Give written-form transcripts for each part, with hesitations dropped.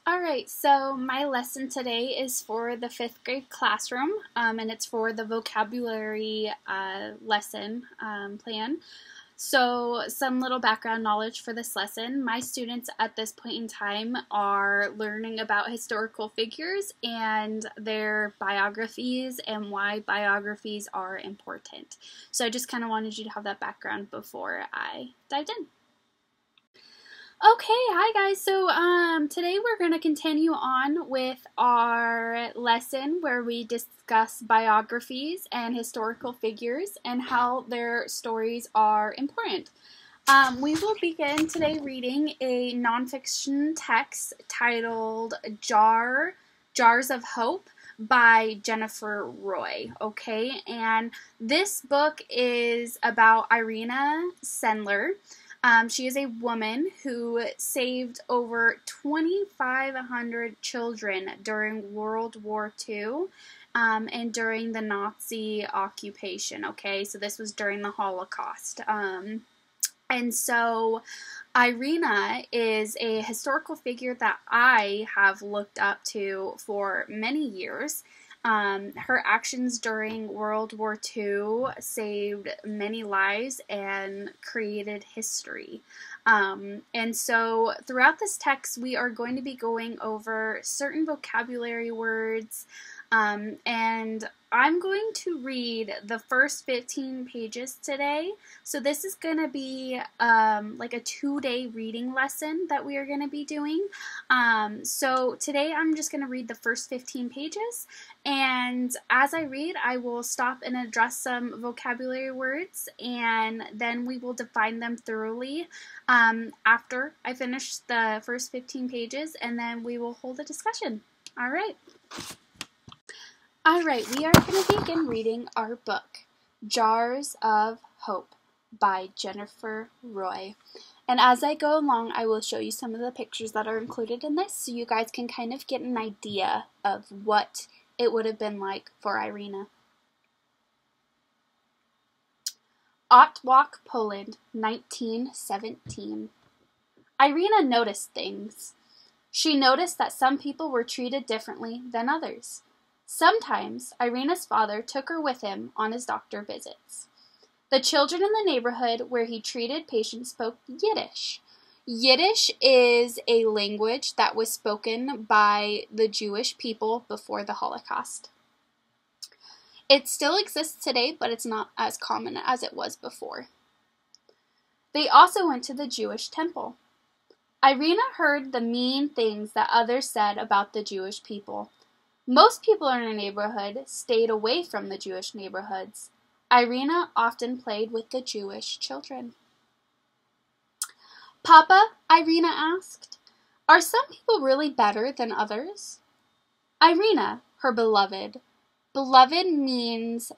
Alright, so my lesson today is for the 5th grade classroom, and it's for the vocabulary lesson plan. So some little background knowledge for this lesson. My students at this point in time are learning about historical figures and their biographies and why biographies are important. So I just kind of wanted you to have that background before I dived in. Okay, hi guys. So today we're going to continue on with our lesson where we discuss biographies and historical figures and how their stories are important. We will begin today reading a nonfiction text titled Jars of Hope by Jennifer Roy, okay? And this book is about Irina Sendler. She is a woman who saved over 2,500 children during World War II and during the Nazi occupation, okay? So this was during the Holocaust. And so Irina is a historical figure that I have looked up to for many years. Her actions during World War II saved many lives and created history. And so throughout this text, we are going to be going over certain vocabulary words, and I'm going to read the first 15 pages today. So this is going to be like a 2-day reading lesson that we are going to be doing. So today I'm just going to read the first 15 pages, and as I read, I will stop and address some vocabulary words, and then we will define them thoroughly after I finish the first 15 pages, and then we will hold a discussion. All right. Alright, we are going to begin reading our book, Jars of Hope by Jennifer Roy. And as I go along, I will show you some of the pictures that are included in this so you guys can kind of get an idea of what it would have been like for Irina. Otwock, Poland, 1917. Irina noticed things. She noticed that some people were treated differently than others. Sometimes, Irina's father took her with him on his doctor visits. The children in the neighborhood where he treated patients spoke Yiddish. Yiddish is a language that was spoken by the Jewish people before the Holocaust. It still exists today, but it's not as common as it was before. They also went to the Jewish temple. Irina heard the mean things that others said about the Jewish people. Most people in her neighborhood stayed away from the Jewish neighborhoods. Irina often played with the Jewish children. Papa, Irina asked, are some people really better than others? Irina, her beloved. Beloved means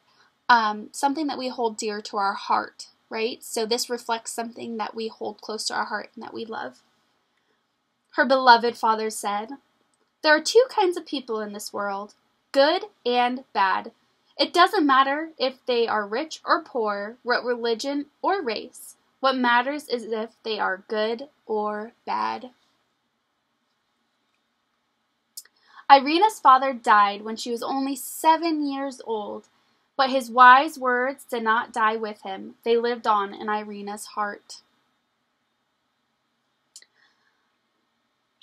something that we hold dear to our heart, right? So this reflects something that we hold close to our heart and that we love. Her beloved father said, there are 2 kinds of people in this world, good and bad. It doesn't matter if they are rich or poor, what religion or race. What matters is if they are good or bad. Irina's father died when she was only 7 years old, but his wise words did not die with him. They lived on in Irina's heart.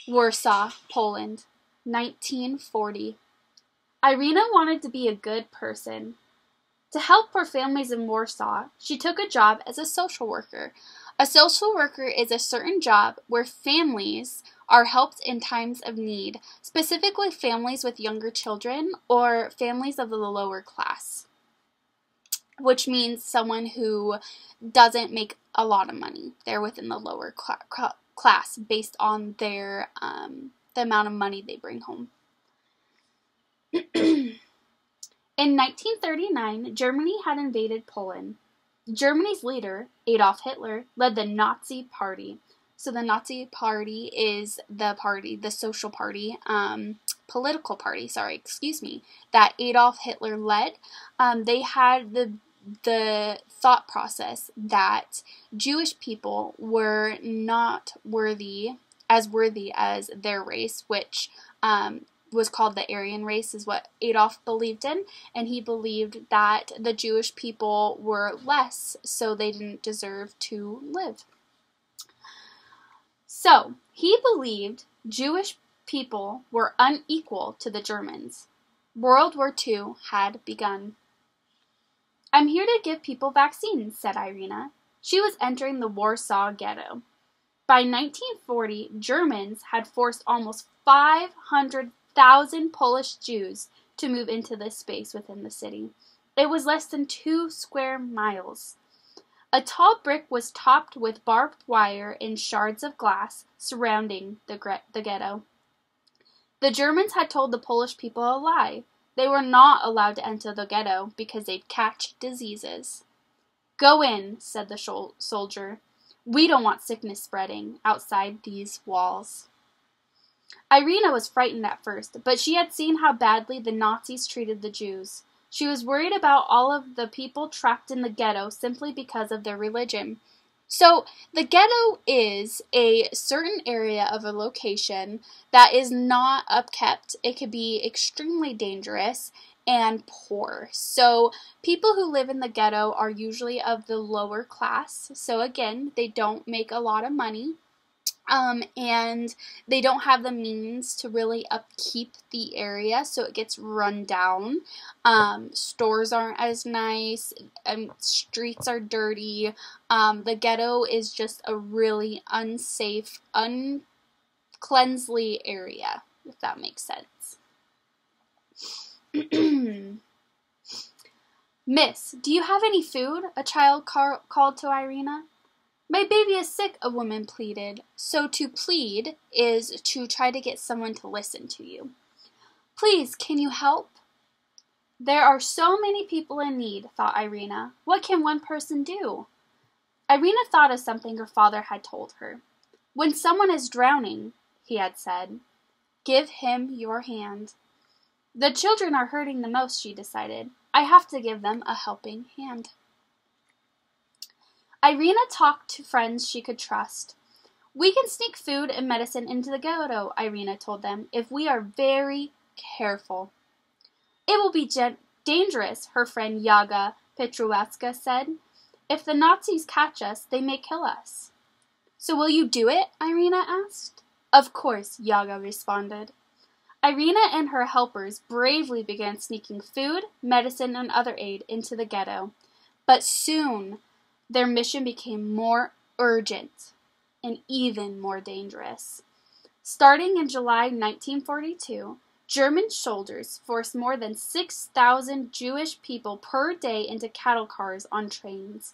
Warsaw, Poland, 1940. Irina wanted to be a good person. To help poor families in Warsaw, she took a job as a social worker. A social worker is a certain job where families are helped in times of need, specifically families with younger children or families of the lower class, which means someone who doesn't make a lot of money. They're within the lower class based on their the amount of money they bring home. In 1939, Germany had invaded Poland. Germany's leader, Adolf Hitler, led the Nazi Party. So the Nazi Party is the social party, political party, that Adolf Hitler led. They had the thought process that Jewish people were not worthy as worthy as their race, which was called the Aryan race, is what Adolf believed in, and he believed that the Jewish people were less, so they didn't deserve to live. So, he believed Jewish people were unequal to the Germans. World War II had begun. "I'm here to give people vaccines," said Irina. She was entering the Warsaw Ghetto. By 1940, Germans had forced almost 500,000 Polish Jews to move into this space within the city. It was less than 2 square miles. A tall brick was topped with barbed wire and shards of glass surrounding the ghetto. The Germans had told the Polish people a lie. They were not allowed to enter the ghetto because they'd catch diseases. "Go in," said the soldier. "We don't want sickness spreading outside these walls." Irina was frightened at first, but she had seen how badly the Nazis treated the Jews. She was worried about all of the people trapped in the ghetto simply because of their religion. So, the ghetto is a certain area of a location that is not upkept. It could be extremely dangerous and poor. So, people who live in the ghetto are usually of the lower class. So, again, they don't make a lot of money. And they don't have the means to really upkeep the area, so it gets run down. Stores aren't as nice, streets are dirty. The ghetto is just a really unsafe, uncleansly area, if that makes sense. "Miss, do you have any food?" a child called to Irina. "My baby is sick," a woman pleaded. So to plead is to try to get someone to listen to you. "Please, can you help?" There are so many people in need, thought Irina. What can one person do? Irina thought of something her father had told her. When someone is drowning, he had said, give him your hand. The children are hurting the most, she decided. I have to give them a helping hand. Irina talked to friends she could trust. We can sneak food and medicine into the ghetto, Irina told them, if we are very careful. It will be dangerous, her friend Yaga Petruatska said. If the Nazis catch us, they may kill us. So will you do it? Irina asked. Of course, Yaga responded. Irina and her helpers bravely began sneaking food, medicine, and other aid into the ghetto. But soon, their mission became more urgent and even more dangerous. Starting in July 1942, German soldiers forced more than 6,000 Jewish people per day into cattle cars on trains.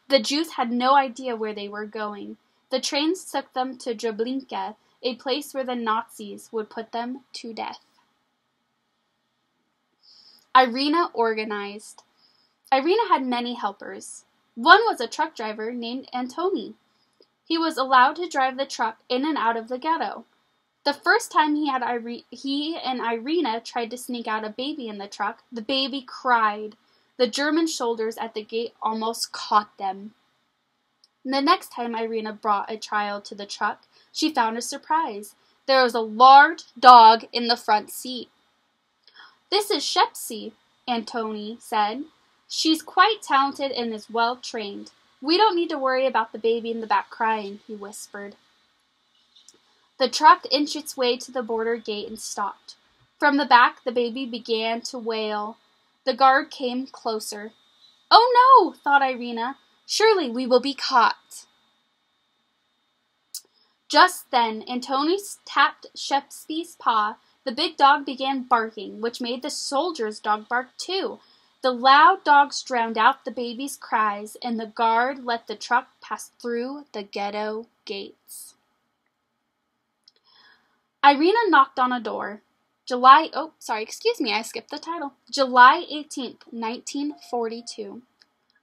The Jews had no idea where they were going. The trains took them to Treblinka, a place where the Nazis would put them to death. Irina organized. Irina had many helpers. One was a truck driver named Antoni. He was allowed to drive the truck in and out of the ghetto. The first time he and Irina tried to sneak out a baby in the truck, the baby cried. The German soldiers at the gate almost caught them. The next time Irina brought a child to the truck, she found a surprise. There was a large dog in the front seat. This is Shepsy, Antoni said. She's quite talented and is well trained. We don't need to worry about the baby in the back crying, he whispered. The truck inched its way to the border gate and stopped. From the back, the baby began to wail. The guard came closer. Oh no, thought Irina. Surely we will be caught. Just then, Antoni tapped Shepsy's paw. The big dog began barking, which made the soldier's dog bark too. The loud dogs drowned out the baby's cries, and the guard let the truck pass through the ghetto gates. Irina knocked on a door. July 18th, 1942.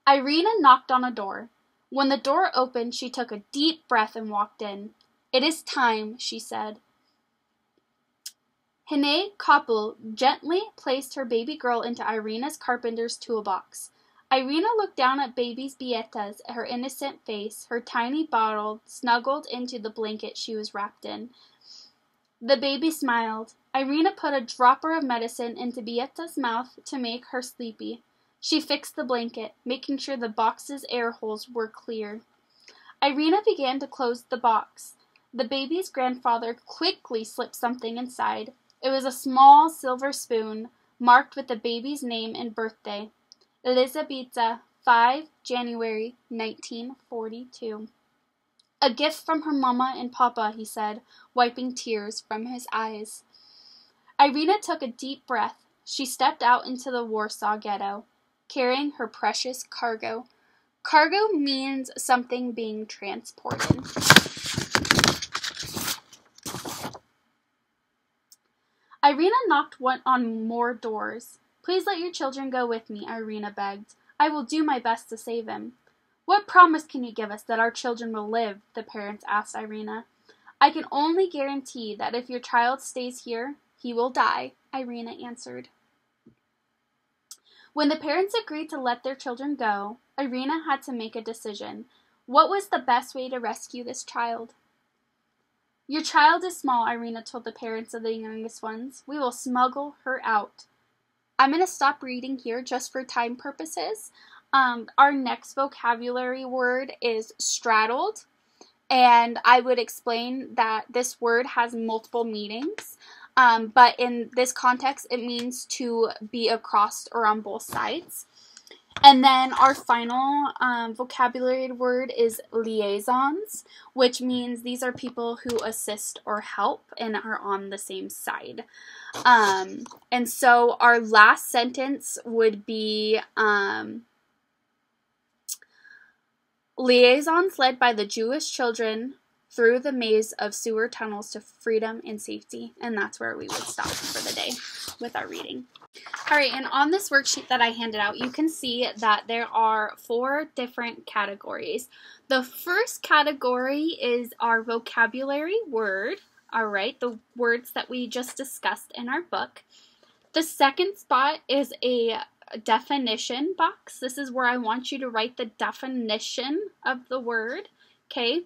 Irina knocked on a door. When the door opened, she took a deep breath and walked in. It is time, she said. Hene Koppel gently placed her baby girl into Irina's carpenter's toolbox. Irina looked down at baby's Beata's, her innocent face, her tiny bottle snuggled into the blanket she was wrapped in. The baby smiled. Irina put a dropper of medicine into Beata's mouth to make her sleepy. She fixed the blanket, making sure the box's air holes were clear. Irina began to close the box. The baby's grandfather quickly slipped something inside. It was a small silver spoon, marked with the baby's name and birthday. Elizabeta, 5 January 1942. A gift from her mama and papa, he said, wiping tears from his eyes. Irina took a deep breath. She stepped out into the Warsaw Ghetto, carrying her precious cargo. Cargo means something being transported. Irina knocked on more doors. Please let your children go with me, Irina begged. I will do my best to save him. What promise can you give us that our children will live? The parents asked Irina. I can only guarantee that if your child stays here, he will die, Irina answered. When the parents agreed to let their children go, Irina had to make a decision. What was the best way to rescue this child? Your child is small, Irina told the parents of the youngest ones. We will smuggle her out. I'm going to stop reading here just for time purposes. Our next vocabulary word is straddled, and I would explain that this word has multiple meanings, but in this context, it means to be across or on both sides. And then our final vocabulary word is liaisons, which means these are people who assist or help and are on the same side. And so our last sentence would be liaisons led by the Jewish children through the maze of sewer tunnels to freedom and safety. And that's where we would stop for the day with our reading. All right, and on this worksheet that I handed out, you can see that there are 4 different categories. The first category is our vocabulary word, all right, the words that we just discussed in our book. The second spot is a definition box. This is where I want you to write the definition of the word, okay?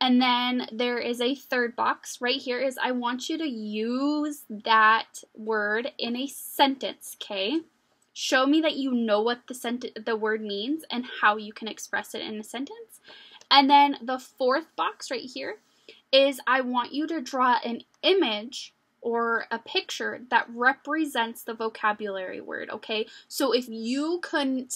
And then there is a third box right here is I want you to use that word in a sentence, okay? Show me that you know what the word means and how you can express it in a sentence. And then the fourth box right here is I want you to draw an image or a picture that represents the vocabulary word, okay? So if you can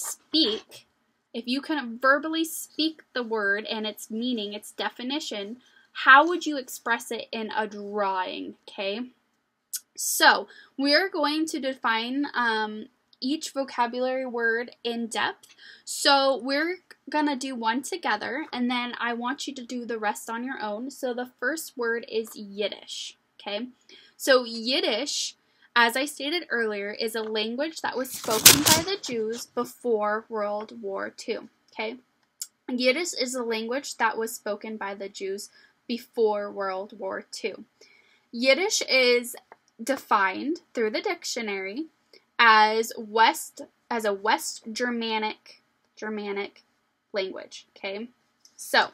verbally speak the word and its meaning, its definition, how would you express it in a drawing, okay? So we're going to define each vocabulary word in depth. So we're gonna do one together, and then I want you to do the rest on your own. So the first word is Yiddish, okay? So Yiddish, as I stated earlier, is a language that was spoken by the Jews before World War II, okay? Yiddish is a language that was spoken by the Jews before World War II. Yiddish is defined through the dictionary as a West Germanic language, okay? So,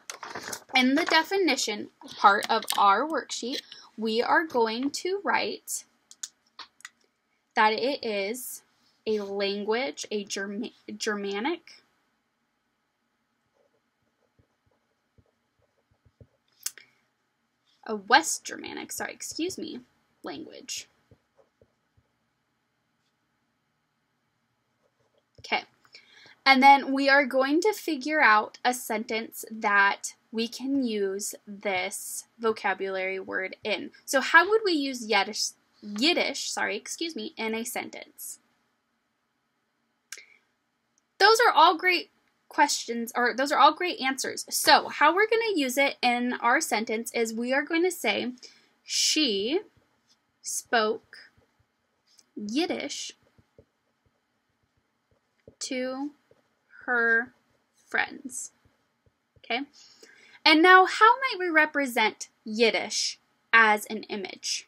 in the definition part of our worksheet, we are going to write that it is a language, a Germanic, a West Germanic, language. Okay. And then we are going to figure out a sentence that we can use this vocabulary word in. So how would we use Yiddish, in a sentence? Those are all great questions, or those are all great answers. So how we're going to use it in our sentence is we are going to say, she spoke Yiddish to her friends. Okay? And now, how might we represent Yiddish as an image?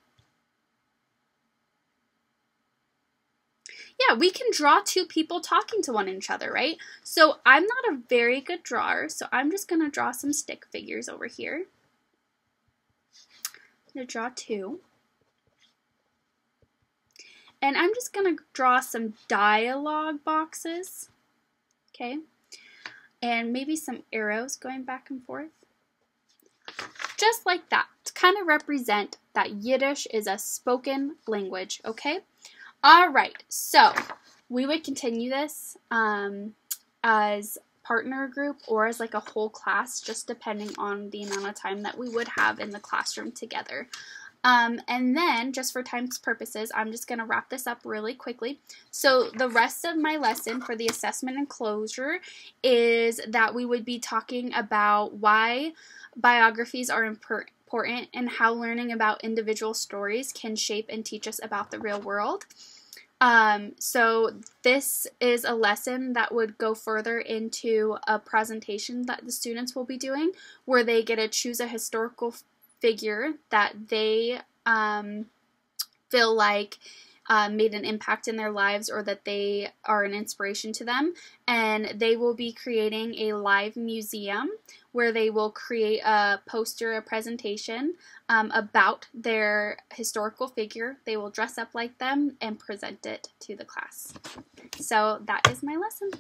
Yeah, we can draw two people talking to one another, right? So I'm not a very good drawer, so I'm just going to draw some stick figures over here. I'm going to draw two. And I'm just going to draw some dialogue boxes, okay? And maybe some arrows going back and forth. Just like that, to kind of represent that Yiddish is a spoken language, okay? All right, so we would continue this as partner group or as like a whole class, just depending on the amount of time that we would have in the classroom together. And then, just for time's purposes, I'm just going to wrap this up really quickly. So the rest of my lesson for the assessment and closure is that we would be talking about why biographies are important and how learning about individual stories can shape and teach us about the real world. So this is a lesson that would go further into a presentation that the students will be doing, where they get to choose a historical figure that they feel like made an impact in their lives or that they are an inspiration to them, and they will be creating a live museum where they will create a poster, a presentation about their historical figure. They will dress up like them and present it to the class. So that is my lesson.